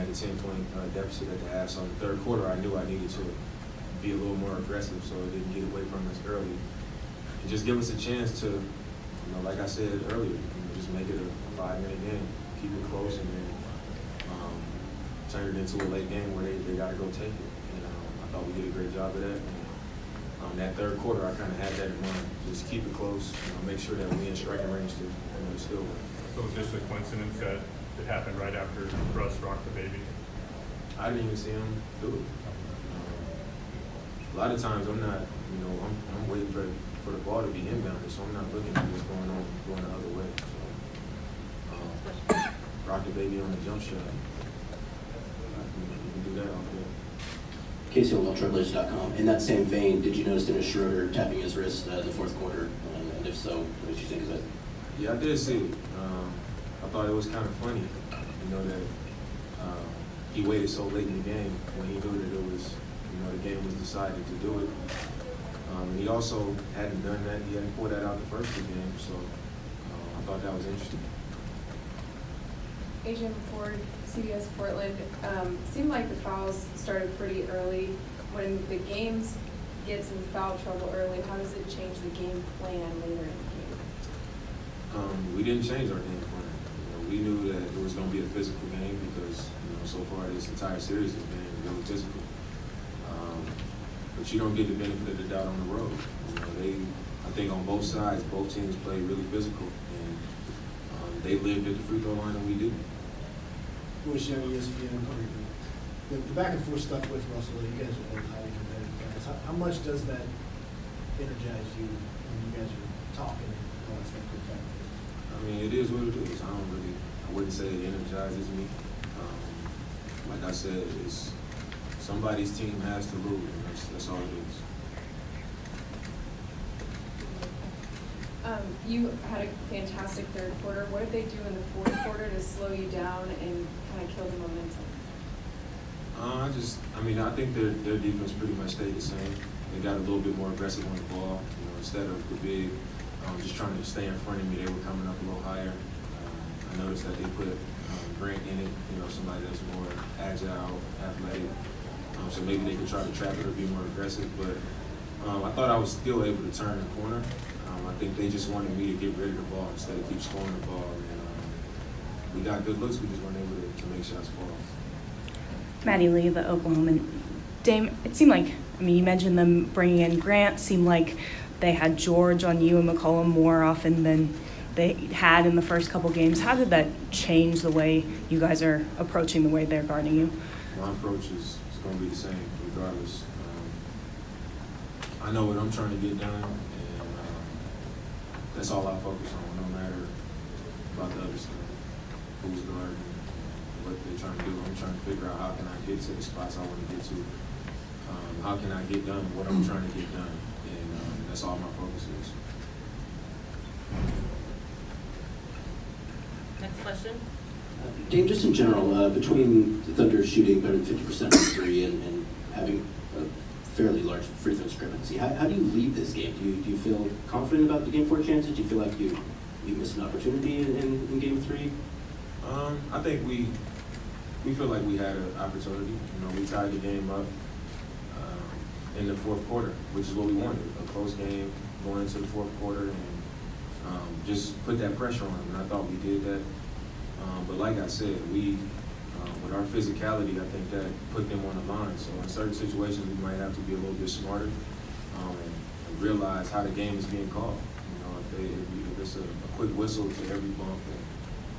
a 10-point deficit at the half. So in the third quarter, I knew I needed to be a little more aggressive so it didn't get away from us early. And just give us a chance to, like I said earlier, just make it a 5-minute game, keep it close, and then turn it into a late game where they got to go take it. And I thought we did a great job of that. And that third quarter, I kind of had that in mind. Just keep it close, make sure that we in striking range to still win. So was this a coincidence that it happened right after Russ rocked the baby? I didn't even see him do it. A lot of times I'm not, I'm waiting for the ball to be inbounded, so I'm not looking at what's going the other way. So, rock the baby on the jump shot. You can do that all day. KCOLTrailblazers.com. In that same vein, did you notice Dennis Schroeder tapping his wrist in the fourth quarter? And if so, what did you think of it? Yeah, I did see it. I thought it was kind of funny, that he waited so late in the game when he knew that it was, the game was decided to do it. He also hadn't done that. He hadn't pulled that out the first two games, so I thought that was interesting. Adrian Ford, CBS Portland. Seemed like the fouls started pretty early. When the games gets in foul trouble early, how does it change the game plan later in the game? We didn't change our game plan. We knew that it was going to be a physical game because so far this entire series has been really physical. But you don't get the benefit of the doubt on the road. I think on both sides, both teams played really physical, and they lived at the free throw line, and we didn't. Royce Young, ESPN. The back and forth stuff with Russell, you guys are both highly competitive guys. How much does that energize you when you guys are talking and all that stuff goes back? I mean, it is what it is. I wouldn't say it energizes me. Like I said, it's somebody's team has to lose, and that's all it is. You had a fantastic third quarter. What did they do in the fourth quarter to slow you down and kind of kill the momentum? I think their defense pretty much stayed the same. They got a little bit more aggressive on the ball. Instead of the big, just trying to stay in front of me, they were coming up a little higher. I noticed that they put Grant in it, somebody that's more agile, athletic. So maybe they could try to trap it or be more aggressive. But I thought I was still able to turn the corner. I think they just wanted me to get rid of the ball instead of keep scoring the ball. And we got good looks. We just weren't able to make shots fall. Maddie Lee, the Oklahoman. Dame, it seemed like, you mentioned them bringing in Grant. Seemed like they had George on you and McCollum more often than they had in the first couple games. How did that change the way you guys are approaching the way they're guarding you? My approach is going to be the same regardless. I know what I'm trying to get done, and that's all I focus on, no matter about the other stuff. Who's guarding, what they're trying to do. I'm trying to figure out how can I get to the spots I want to get to. How can I get done what I'm trying to get done, and that's all my focus is. Next question. Dame, just in general, between the Thunder shooting better than 50% from three and having a fairly large free throw discrepancy, how do you leave this game? Do you feel confident about the game 4 chances? Do you feel like you missed an opportunity in game 3? I think we feel like we had an opportunity. We tied the game up in the fourth quarter, which is what we wanted, a close game going into the fourth quarter, and just put that pressure on them, and I thought we did that. But like I said, with our physicality, I think that put them on the line. So in certain situations, we might have to be a little bit smarter and realize how the game is being called. If it's a quick whistle to every bump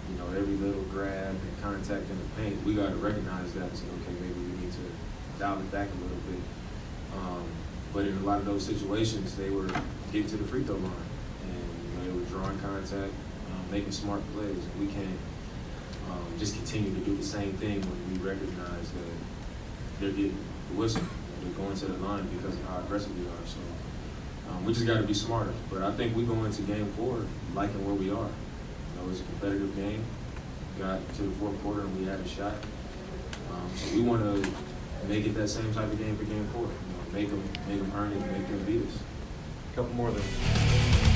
and every little grab and contact in the paint, we got to recognize that and say, okay, maybe we need to dial it back a little bit. But in a lot of those situations, they were getting to the free throw line and they were drawing contact, making smart plays. And we can't just continue to do the same thing when we recognize that they're getting the whistle. They're going to the line because of how aggressive we are. So we just got to be smarter. But I think we go into game 4 liking where we are. It was a competitive game. Got to the fourth quarter and we had a shot. So we want to make it that same type of game for game 4. Make them earn it, make them beat us. A couple more of those.